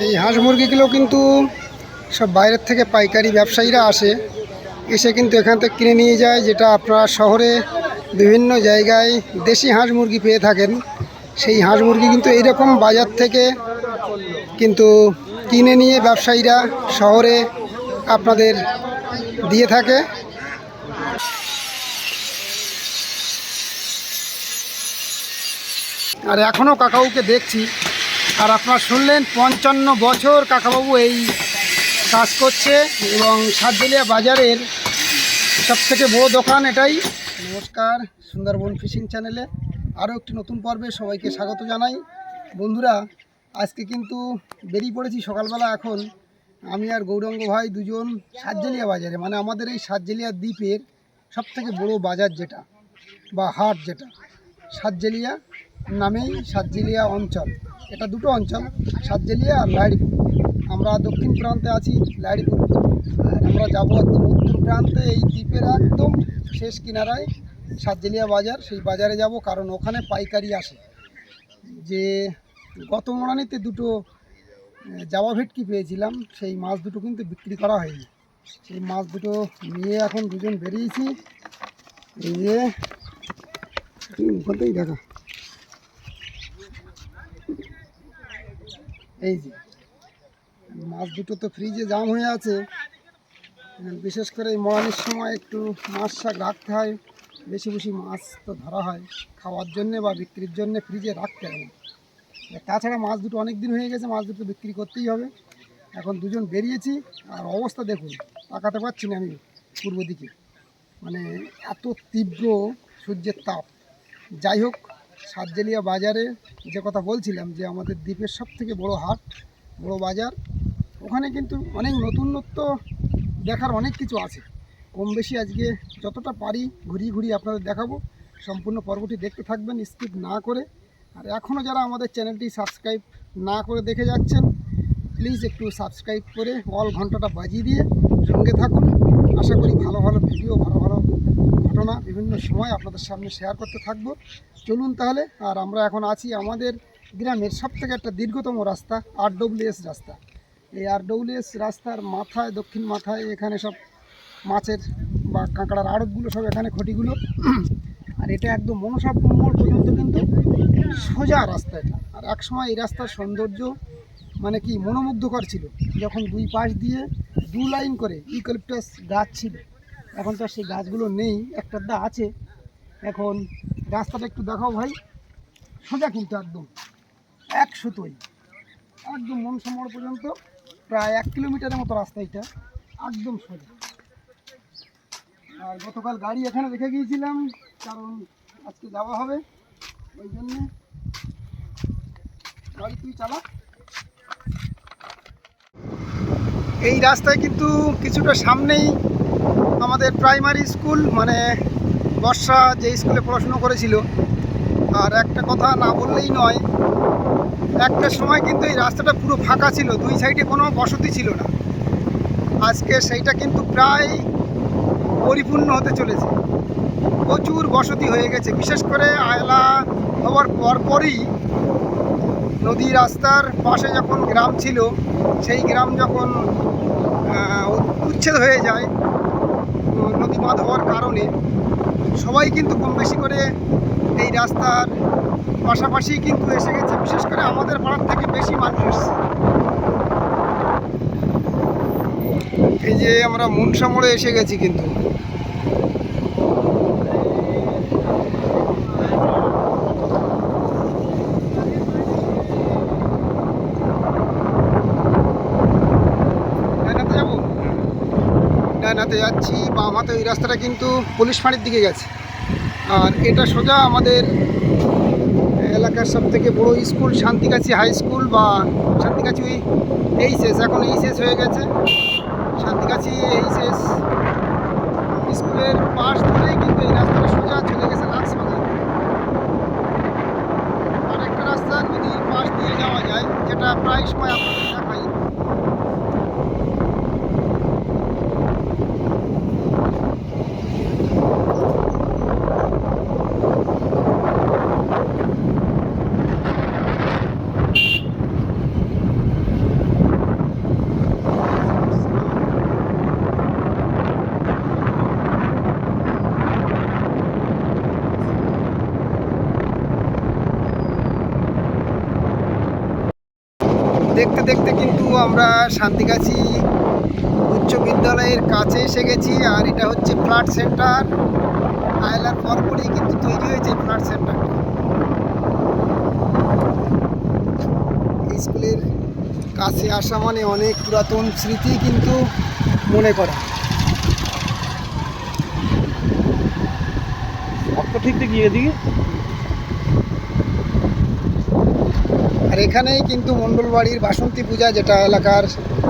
এই হাঁস মুরগিগুলো কিন্তু সব বাইরের থেকে পাইকারি ব্যবসায়ীরা এসে কিন্তু এখান থেকে কিনে নিয়ে যায়, যেটা আপনারা শহরে বিভিন্ন জায়গায় দেশি হাঁস মুরগি পেয়ে থাকেন। সেই হাঁস মুরগি কিন্তু এইরকম বাজার থেকে কিন্তু কিনে নিয়ে ব্যবসায়ীরা শহরে আপনাদের দিয়ে থাকে। আর এখনও কাকাবাবুকে দেখছি। আর আপনারা শুনলেন 55 বছর কাকাবাবু এই কাজ করছে এবং সাতজেলিয়া বাজারের সবথেকে বড় দোকান এটাই। নমস্কার, সুন্দরবন ফিশিং চ্যানেলে আরও একটি নতুন পর্বে সবাইকে স্বাগত জানাই। বন্ধুরা, আজকে কিন্তু বেরিয়ে পড়েছি সকালবেলা। এখন আমি আর গৌরাঙ্গ ভাই দুজন সাতজেলিয়া বাজারে, মানে আমাদের এই সাতজেলিয়া দ্বীপের সবথেকে বড় বাজার যেটা বা হাট, যেটা সাতজেলিয়া নামেই সাতজেলিয়া অঞ্চল। এটা দুটো অঞ্চল, সাতজেলিয়া আর লাইড়িপুর। আমরা দক্ষিণ প্রান্তে আছি লাইড়িপুর, আর আমরা যাবো একদম উত্তর প্রান্তে এই দ্বীপের একদম শেষ কিনারায় সাতজেলিয়া বাজার। সেই বাজারে যাব, কারণ ওখানে পাইকারি আসে। যে গত মরানিতে দুটো জাবা ভেটকি পেয়েছিলাম, সেই মাছ দুটো কিন্তু বিক্রি করা হয়নি। সেই মাছ দুটো নিয়ে এখন দুজন বেরিয়েছি। এই যে ওখানটাই দেখা, এই যে মাছ দুটো তো ফ্রিজে জাম হয়ে আছে। বিশেষ করে এই মরানির সময় একটু মাছ শাক রাখতে হয়, বেশি বেশি মাছ তো ধরা হয় খাওয়ার জন্যে বা বিক্রির জন্যে, ফ্রিজে রাখতে হয় না। তাছাড়া মাছ দুটো অনেক দিন হয়ে গেছে, মাছ দুটো বিক্রি করতেই হবে। এখন দুজন বেরিয়েছি, আর অবস্থা দেখুন, তাকাতে পারছি না আমি পূর্ব দিকে, মানে এত তীব্র সূর্যের তাপ। যাই হোক, সাতজেলিয়া বাজারে যে কথা বলছিলাম, যে আমাদের দ্বীপের সবথেকে বড় হাট, বড় বাজার, ওখানে কিন্তু অনেক নতুনত্ব দেখার অনেক কিছু আছে। কম বেশি আজকে যতটা পারি ঘুরিয়ে ঘুরিয়ে আপনাদের দেখাবো। সম্পূর্ণ পর্বটি দেখতে থাকবেন স্কিপ না করে। আর এখনও যারা আমাদের চ্যানেলটি সাবস্ক্রাইব না করে দেখে যাচ্ছেন, প্লিজ একটু সাবস্ক্রাইব করে অল ঘন্টাটা বাজিয়ে দিয়ে সঙ্গে থাকুন। আশা করি ভালো ভালো ভিডিও, ভালো ভালো ঘটনা বিভিন্ন সময় আপনাদের সামনে শেয়ার করতে থাকবো। চলুন তাহলে। আর আমরা এখন আছি আমাদের গ্রামের সবথেকে একটা দীর্ঘতম রাস্তা, RWS রাস্তা। এই RWS রাস্তার মাথায়, দক্ষিণ মাথায়, এখানে সব মাছের বা কাঁকড়ার আড়তগুলো, সব এখানে খটিগুলো। আর এটা একদম মনসা মোড় পর্যন্ত কিন্তু সোজা রাস্তা এটা। আর একসময় এই রাস্তার সৌন্দর্য মানে কি মনোমুগ্ধকর ছিল, যখন দুই পাশ দিয়ে দু লাইন করে ইউক্যালিপটাস গাছ ছিল। এখন তো সেই গাছগুলো নেই, একটা দা আছে। এখন রাস্তাটা একটু দেখাও ভাই, সোজা কিন্তু একদম এক সুতোই, একদম মনসা মোড় পর্যন্ত প্রায় 1 কিলোমিটারের মতো রাস্তা এটা, একদম সোজা। আর গতকাল গাড়ি এখানে রেখে গিয়েছিলাম, কারণ আজকে যাওয়া হবে, ওই জন্যে। গাড়ি তুই চালা। এই রাস্তায় কিন্তু কিছুটা সামনেই আমাদের প্রাইমারি স্কুল, মানে বর্ষা যে স্কুলে পড়াশুনো করেছিল। আর একটা কথা না বললেই নয়, একটা সময় কিন্তু এই রাস্তাটা পুরো ফাঁকা ছিল, দুই সাইডে কোনো বসতি ছিল না। আজকে সেইটা কিন্তু প্রায় পরিপূর্ণ হতে চলেছে, প্রচুর বসতি হয়ে গেছে। বিশেষ করে আয়লা হওয়ার পরপরই নদী রাস্তার পাশে যখন গ্রাম ছিল, সেই গ্রাম যখন উচ্ছেদ হয়ে যায় নদী বাঁধ হওয়ার কারণে, সবাই কিন্তু কম বেশি করে এই রাস্তার পাশাপাশি কিন্তু এসে গেছে। বিশেষ করে আমাদের পাড়ার থেকে বেশি মানুষ এসছে। এই যে আমরা মনসা মোড়ে এসে গেছি কিন্তু। ডানাতে যাচ্ছি, বাম হাতে ওই রাস্তাটা কিন্তু পুলিশ ফাঁড়ির দিকে গেছে। আর এটা সোজা আমাদের এলাকার সবথেকে বড় স্কুল, শান্তিকাছি হাই স্কুল বা শান্তিকাছি এইচএস, এখন এইচএস হয়ে গেছে। শান্তিকাছি এইচএস স্কুলের পাশ ধরেই কিন্তু এই রাস্তাটা সোজা চলে গেছে লাক্সবাজার। আরেকটা রাস্তা নদীর পাশ দিয়ে যাওয়া যায়, যেটা প্রায় সময় আপনাদের দেখাই। দেখতে দেখতে কিন্তু আমরা শান্তিগাছি উচ্চ বিদ্যালয়ের কাছে এসে গেছি। আর এটা হচ্ছে ফ্ল্যাট সেন্টার। আয়লার পরপরই কিন্তু তৈরি হয়েছে ফ্ল্যাট সেন্টার। স্কুলের কাছে আসা মানে অনেক পুরাতন স্মৃতি কিন্তু মনে করা। ঠিক গিয়ে দিকে আর এখানেই কিন্তু মণ্ডলবাড়ির বাসন্তী পূজা, যেটা এলাকার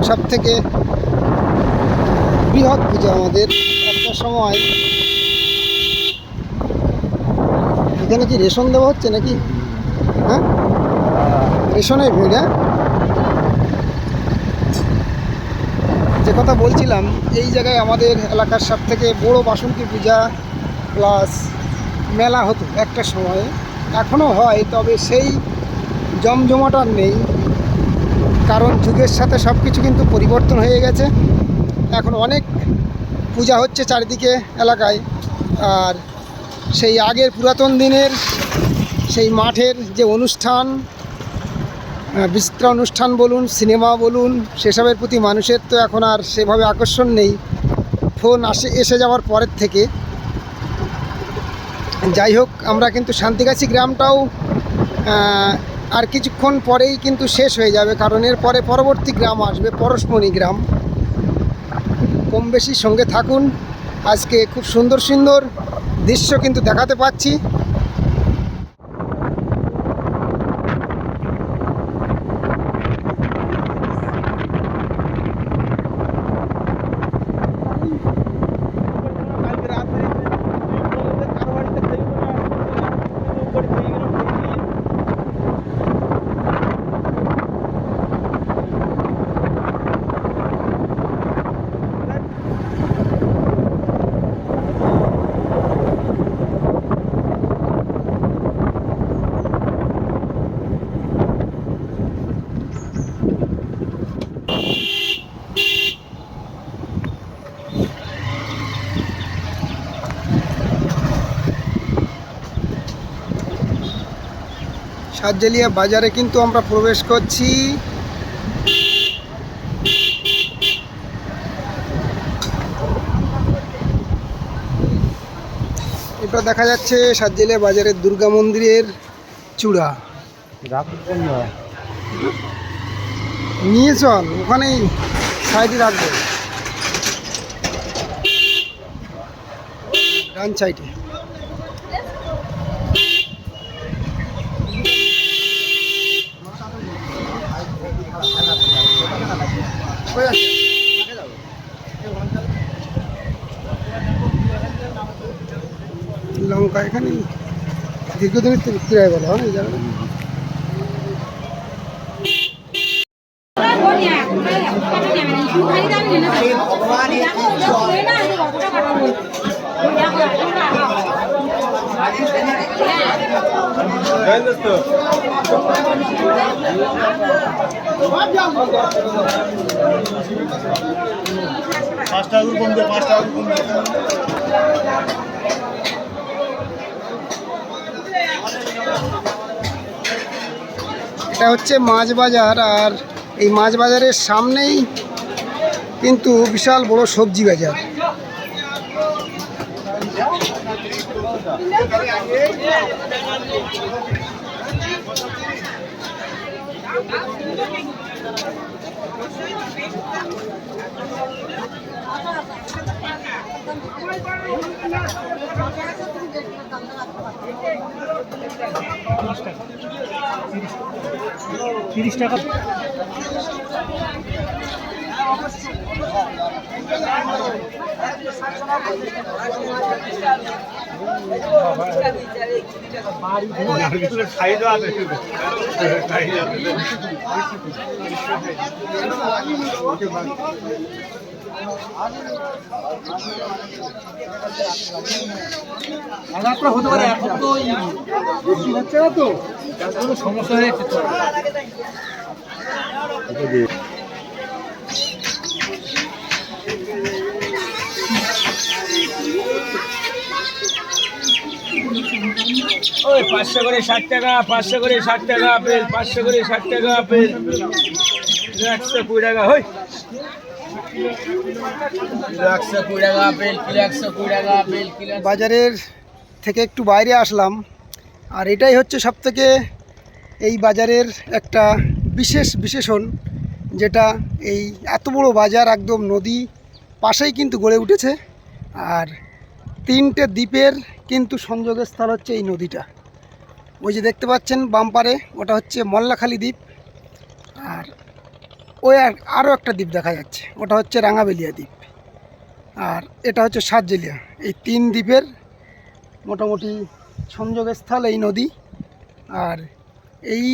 সব থেকে বৃহৎ পূজা আমাদের। একটা সময় এখানে কি রেশন দেওয়া হচ্ছে নাকি? হ্যাঁ, রেশনের ভিড়। হ্যাঁ, যে কথা বলছিলাম, এই জায়গায় আমাদের এলাকার সব থেকে বড়ো বাসন্তী পূজা প্লাস মেলা হতো একটা সময়ে। এখনও হয়, তবে সেই জমজমাট আর নেই, কারণ যুগের সাথে সব কিছু কিন্তু পরিবর্তন হয়ে গেছে। এখন অনেক পূজা হচ্ছে চারিদিকে এলাকায়। আর সেই আগের পুরাতন দিনের সেই মাঠের যে অনুষ্ঠান, বিচিত্রা অনুষ্ঠান বলুন, সিনেমা বলুন, সেসবের প্রতি মানুষের তো এখন আর সেভাবে আকর্ষণ নেই, ফোন এসে যাওয়ার পরের থেকে। যাই হোক, আমরা কিন্তু শান্তিগাছি গ্রামটাও আর কিছুক্ষণ পরেই কিন্তু শেষ হয়ে যাবে, কারণ এর পরে পরবর্তী গ্রাম আসবে পরশমণি গ্রাম। কম বেশি সঙ্গে থাকুন, আজকে খুব সুন্দর সুন্দর দৃশ্য কিন্তু দেখাতে পাচ্ছি। সাতজেলিয়া বাজারে কিন্তু আমরা প্রবেশ করছি। এটা দেখা যাচ্ছে সাতজেলিয়া বাজারের দুর্গা মন্দিরের চূড়া। নিয়ে চল, ওখানেই সাইডে রাখবো, ডান সাইডে। লঙ্কা এখানে দীর্ঘদিনের তো বিক্রি হয়ে গেল এই জায়গাটা। এটা হচ্ছে মাছ বাজার, আর এই মাছ বাজারের সামনেই কিন্তু বিশাল বড় সবজি বাজার। $30 টাকা। হতে পারে, এখন তো হচ্ছে না, তো সমস্যা হয়ে যাচ্ছে। ওই 500 করে 60 টাকা, 500 করে 60 টাকা আপেল, 500 করে 60 টাকা আপেল। 120 টাকা হই, 120 টাকা আপেল, 120 টাকা আপেল। বাজারের থেকে একটু বাইরে আসলাম, আর এটাই হচ্ছে সবথেকে এই বাজারের একটা বিশেষণ, যেটা এই এত বড় বাজার একদম নদী পাশেই কিন্তু গড়ে উঠেছে। আর 3টে দ্বীপের কিন্তু সংযোগের স্থল হচ্ছে এই নদীটা। ওই যে দেখতে পাচ্ছেন বাম পারে, ওটা হচ্ছে মল্লাখালী দ্বীপ, আর ওই আরও একটা দ্বীপ দেখা যাচ্ছে, ওটা হচ্ছে রাঙাবেলিয়া দ্বীপ, আর এটা হচ্ছে সাতজেলিয়া। এই 3 দ্বীপের মোটামুটি সংযোগের স্থল এই নদী। আর এই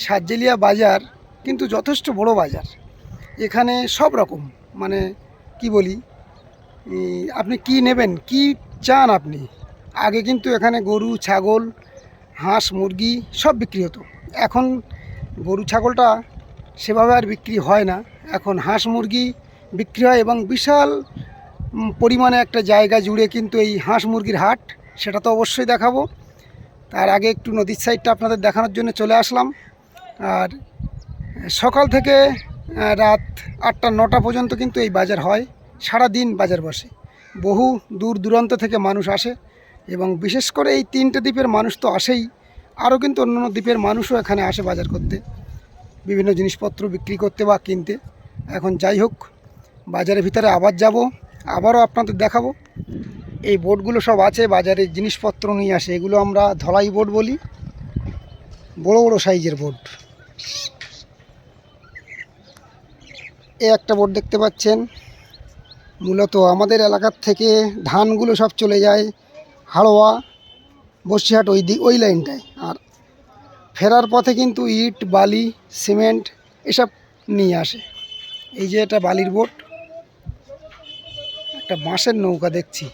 সাতজেলিয়া বাজার কিন্তু যথেষ্ট বড় বাজার। এখানে সব রকম, মানে কি বলি, আপনি কি নেবেন, কি চান আপনি। আগে কিন্তু এখানে গরু, ছাগল, হাঁস, মুরগি সব বিক্রি হতো। এখন গরু ছাগলটা সেভাবে আর বিক্রি হয় না। এখন হাঁস মুরগি বিক্রি হয়, এবং বিশাল পরিমাণে একটা জায়গা জুড়ে কিন্তু এই হাঁস মুরগির হাট, সেটা তো অবশ্যই দেখাবো। তার আগে একটু নদীর সাইডটা আপনাদের দেখানোর জন্য চলে আসলাম। আর সকাল থেকে রাত 8টা-9টা পর্যন্ত কিন্তু এই বাজার হয়, সারা দিন বাজার বসে। বহু দূর দূরান্ত থেকে মানুষ আসে, এবং বিশেষ করে এই 3টে দ্বীপের মানুষ তো আসেই, আরও কিন্তু অন্যান্য দ্বীপের মানুষও এখানে আসে বাজার করতে, বিভিন্ন জিনিসপত্র বিক্রি করতে বা কিনতে। এখন যাই হোক, বাজারের ভিতরে আবার যাব, আবারও আপনাদের দেখাবো। এই বোটগুলো সব আছে, বাজারে জিনিসপত্র নিয়ে আসে, এগুলো আমরা ধলাই বোট বলি, বড় বড় সাইজের বোট। এই একটা বোট দেখতে পাচ্ছেন, মূলত আমাদের এলাকার থেকে ধানগুলো সব চলে যায় হাড়োয়া, বসিরহাট, ওই লাইনটায়। আর ফেরার পথে কিন্তু ইট, বালি, সিমেন্ট এসব নিয়ে আসে। এই যে এটা বালির বোট, একটা বাঁশের নৌকা দেখছি।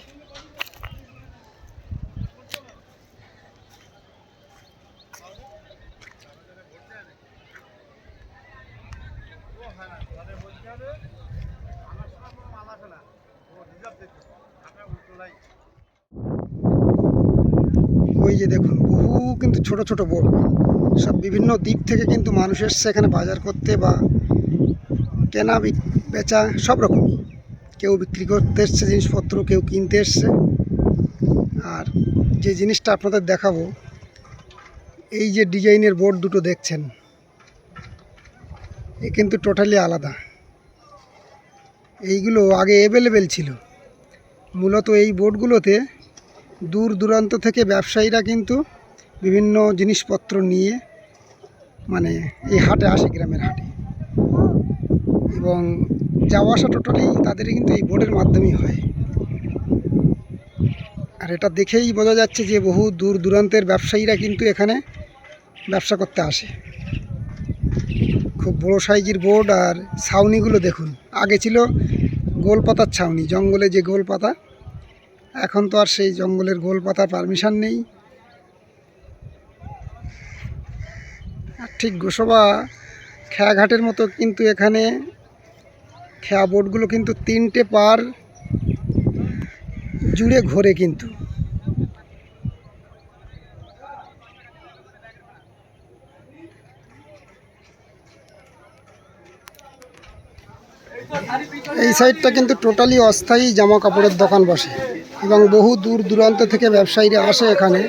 ওই যে দেখুন, বহু কিন্তু ছোট ছোট বোট, সব বিভিন্ন দ্বীপ থেকে কিন্তু মানুষ এসছে এখানে বাজার করতে, বা কেনা বেচা সব রকমই। কেউ বিক্রি করতে এসছে জিনিসপত্র, কেউ কিনতে এসছে। আর যে জিনিসটা আপনাদের দেখাবো, এই যে ডিজাইনের বোট দুটো দেখছেন, এ কিন্তু টোটালি আলাদা। এইগুলো আগে অ্যাভেলেবেল ছিল। মূলত এই বোটগুলোতে দূর দূরান্ত থেকে ব্যবসায়ীরা কিন্তু বিভিন্ন জিনিসপত্র নিয়ে মানে এই হাটে আসে, গ্রামের হাটে, এবং যাওয়া আসা টোটালি তাদের কিন্তু এই বোটের মাধ্যমেই হয়। আর এটা দেখেই বোঝা যাচ্ছে যে বহু দূর দূরান্তের ব্যবসায়ীরা কিন্তু এখানে ব্যবসা করতে আসে। খুব বড় সাইজের বোট। আর ছাউনিগুলো দেখুন, আগে ছিল গোলপাতার ছাউনি, জঙ্গলে যে গোলপাতা, এখন তো আর সেই জঙ্গলের গোলপাতার পারমিশন নেই। আর ঠিক গোসবা খেয়াঘাটের মতো কিন্তু এখানে খেয়া বোটগুলো কিন্তু 3টে পার জুড়ে ঘোরে। কিন্তু এই সাইডটা কিন্তু টোটালি অস্থায়ী জামা কাপড়ের দোকান বসে, এবং বহু দূর দূরান্ত থেকে ব্যবসায়ীরা আসে এখানে।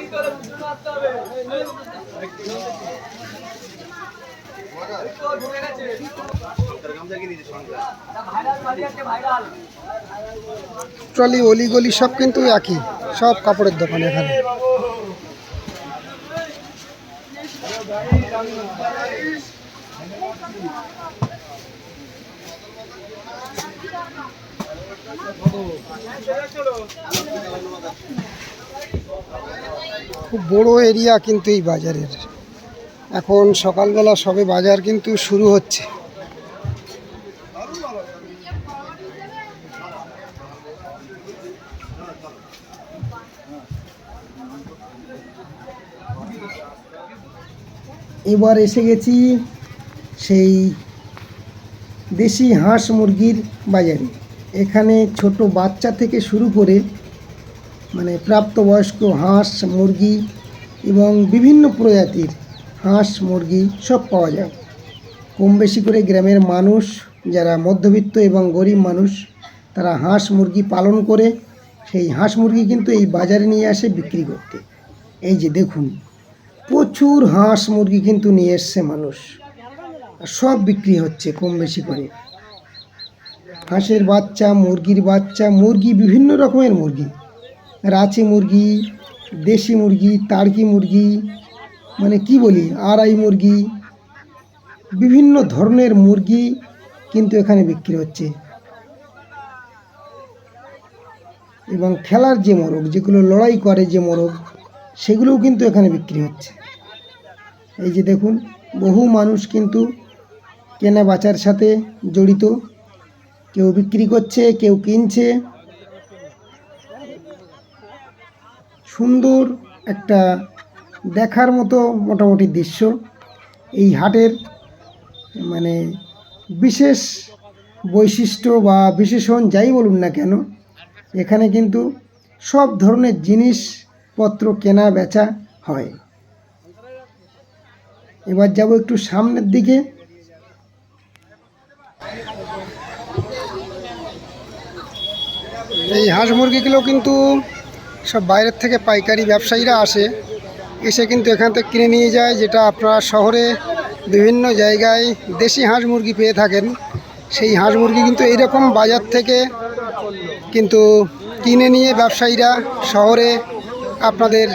টোটালি অলিগলি সব কিন্তু একই, সব কাপড়ের দোকান এখানে। খুব বড় এরিয়া কিন্তু এই বাজারের। এখন সকালবেলা সবে বাজার কিন্তু শুরু হচ্ছে। এবার এসে গেছি সেই দেশি হাঁস মুরগির বাজারে। এখানে ছোট বাচ্চা থেকে শুরু করে মানে প্রাপ্তবয়স্ক হাঁস, মুরগি এবং বিভিন্ন প্রজাতির হাঁস, মুরগি সব পাওয়া যায়। কম বেশি করে গ্রামের মানুষ যারা মধ্যবিত্ত এবং গরিব মানুষ তারা হাঁস মুরগি পালন করে সেই হাঁস মুরগি কিন্তু এই বাজারে নিয়ে আসে বিক্রি করতে। এই যে দেখুন, প্রচুর হাঁস মুরগি কিন্তু নিয়ে এসছে মানুষ, আর সব বিক্রি হচ্ছে কম বেশি করে। হাঁসের বাচ্চা, মুরগির বাচ্চা, মুরগি বিভিন্ন রকমের মুরগি, রাঁচি মুরগি, দেশি মুরগি, টার্কি মুরগি, মানে কি বলি, আড়াই মুরগি, বিভিন্ন ধরনের মুরগি কিন্তু এখানে বিক্রি হচ্ছে। এবং খেলার যে মোরগ, যেগুলো লড়াই করে যে মোরগ, সেগুলোও কিন্তু এখানে বিক্রি হচ্ছে। এই যে দেখুন, বহু মানুষ কিন্তু কেনা বেচার সাথে জড়িত, কেউ বিক্রি করছে, কেউ কিনছে। সুন্দর একটা দেখার মতো মোটামুটি দৃশ্য। এই হাটের মানে বিশেষ বৈশিষ্ট্য বা বিশেষণ যাই বলুন না কেন, এখানে কিন্তু সব ধরনের জিনিসপত্র কেনা বেচা হয়। এবার যাব একটু সামনের দিকে। এই হাঁস মুরগিগুলো কিন্তু সব বাইরের থেকে পাইকারি ব্যবসায়ীরা এসে কিন্তু এখান থেকে কিনে নিয়ে যায়, যেটা আপনারা শহরে বিভিন্ন জায়গায় দেশি হাঁস মুরগি পেয়ে থাকেন। সেই হাঁস মুরগি কিন্তু এইরকম বাজার থেকে কিন্তু কিনে নিয়ে ব্যবসায়ীরা শহরে আপনাদের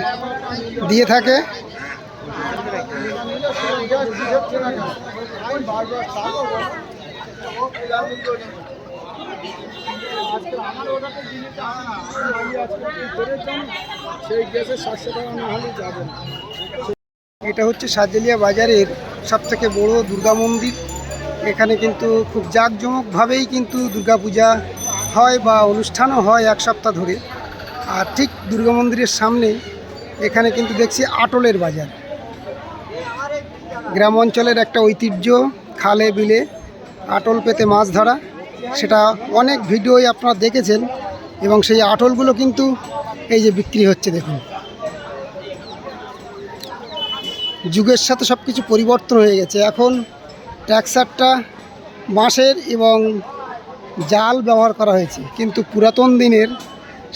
দিয়ে থাকে। এটা হচ্ছে সাজেলিয়া বাজারের সবথেকে বড় দুর্গা মন্দির। এখানে কিন্তু খুব জাঁকজমকভাবেই কিন্তু দুর্গাপূজা হয় বা অনুষ্ঠানও হয় এক সপ্তাহ ধরে। আর ঠিক দুর্গা মন্দিরের সামনে এখানে কিন্তু দেখছি আটলের বাজার। গ্রাম অঞ্চলের একটা ঐতিহ্য, খালে বিলে আটল পেতে মাছ ধরা, সেটা অনেক ভিডিওই আপনারা দেখেছেন। এবং সেই আটলগুলো কিন্তু এই যে বিক্রি হচ্ছে দেখুন। যুগের সাথে সব কিছু পরিবর্তন হয়ে গেছে। এখন ট্র্যাক্সারটা বাঁশের এবং জাল ব্যবহার করা হয়েছে, কিন্তু পুরাতন দিনের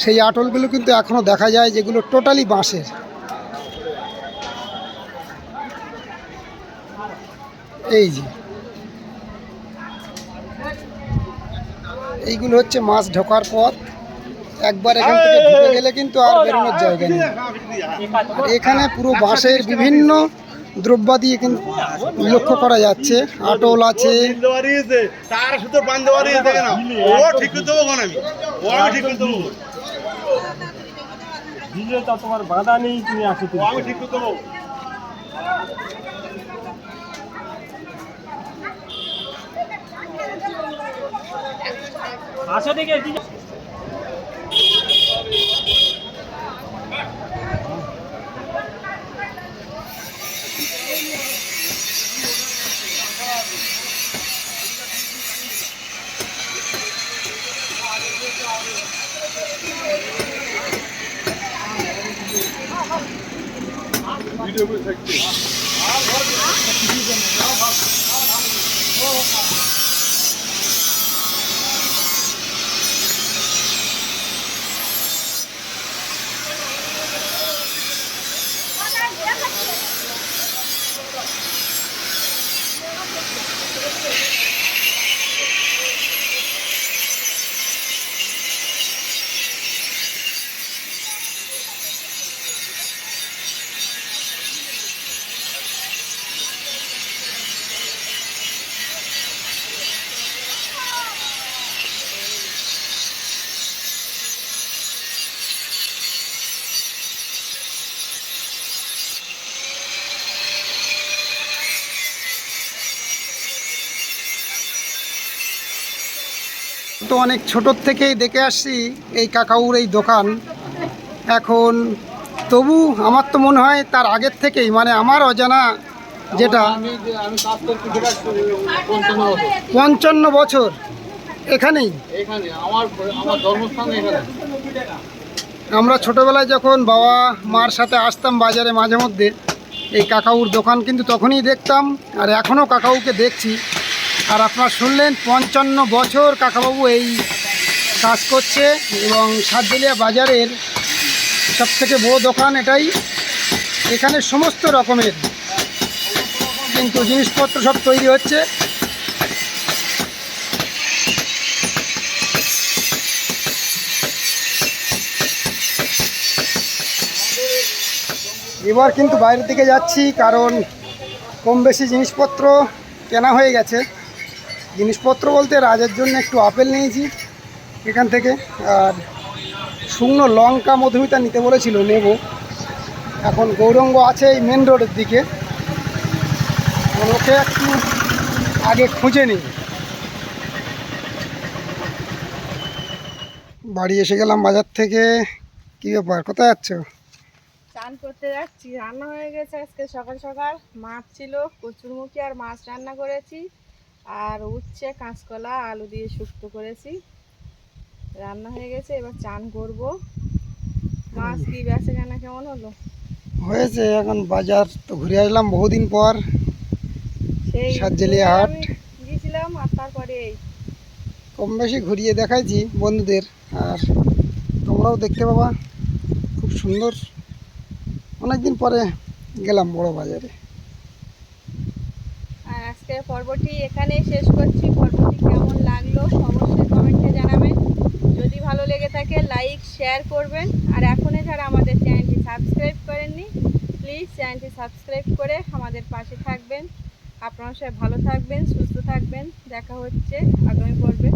সেই আটলগুলো কিন্তু এখনও দেখা যায়, যেগুলো টোটালি বাঁশের। এই যে এইগুলো হচ্ছে মাছ ঢোকার পথ। একবার এখান থেকে ঢুকে গেলে কিন্তু আর বেরোনোর জায়গা নেই। আর এখানে পুরো বাঁশের বিভিন্ন দ্রব্যাদি কিন্তু লক্ষ্য করা যাচ্ছে। আটল আছে, তোমার বাধা নেই, তুমি আসো, আমি ঠিক করতে দেবো। আসো দেখে ভিডিও করে থাকতে তো অনেক ছোটোর থেকেই দেখে আসছি এই কাকাউর এই দোকান। এখন তবু আমার তো মনে হয় তার আগের থেকেই, মানে আমার অজানা যেটা, 55 বছর এখানেই। আমরা ছোটোবেলায় যখন বাবা মার সাথে আসতাম বাজারে মাঝে মধ্যে, এই কাকাউর দোকান কিন্তু তখনই দেখতাম, আর এখনও কাকাউকে দেখছি। আর আপনারা শুনলেন 55 বছর কাকাবাবু এই কাজ করছে, এবং সাতবেলিয়া বাজারের সবথেকে বড় দোকান এটাই। এখানে সমস্ত রকমের কিন্তু জিনিসপত্র সব তৈরি হচ্ছে। এবার কিন্তু বাইরের দিকে যাচ্ছি, কারণ কম বেশি জিনিসপত্র কেনা হয়ে গেছে। জিনিসপত্র বলতে রাজের জন্য একটু আপেল নিয়েছি এখান থেকে, আর শুকনো লঙ্কা মধুমিতা নিতে বলেছিল, নেব। এখন গৌরঙ্গ আছে এই মেন রোডের দিকে, ওকে একটু আগে খুঁজে নিই। বাড়ি এসে গেলাম বাজার থেকে। কী ব্যাপার, কোথায় যাচ্ছ? চান করতে যাচ্ছি। রান্না হয়ে গেছে আজকে সকাল সকাল। মাছ ছিল, কচুরমুখী আর মাছ রান্না করেছি, আর উচ্ছে কাঁচকলা আলু দিয়ে শুক্তো করেছি। রান্না হয়ে গেছে, এবার চান করব। মাছ কি বেঁচে কেনা কেমন হলো? হয়েছে। এখন বাজার তো ঘুরে আসলাম বহুদিন পর, সেই সাতজেলিয়া হাট। আমি গিয়েছিলাম, আর তারপরে এই কম বেশি ঘুরিয়ে দেখাইছি বন্ধুদের, আর তোমরাও দেখতে পাবা। খুব সুন্দর। অনেকদিন পরে গেলাম বড় বাজারে। আর আজকের পর্বটি এখানেই শেষ করছি। পর্বটি কেমন লাগলো অবশ্যই কমেন্টে জানাবেন। যদি ভালো লেগে থাকে লাইক শেয়ার করবেন, আর এখনই যারা আমাদের চ্যানেলটি সাবস্ক্রাইব করেননি প্লিজ চ্যানেলটি সাবস্ক্রাইব করে আমাদের পাশে থাকবেন। আপনারা সবাই ভালো থাকবেন, সুস্থ থাকবেন। দেখা হচ্ছে আগামী পর্বে।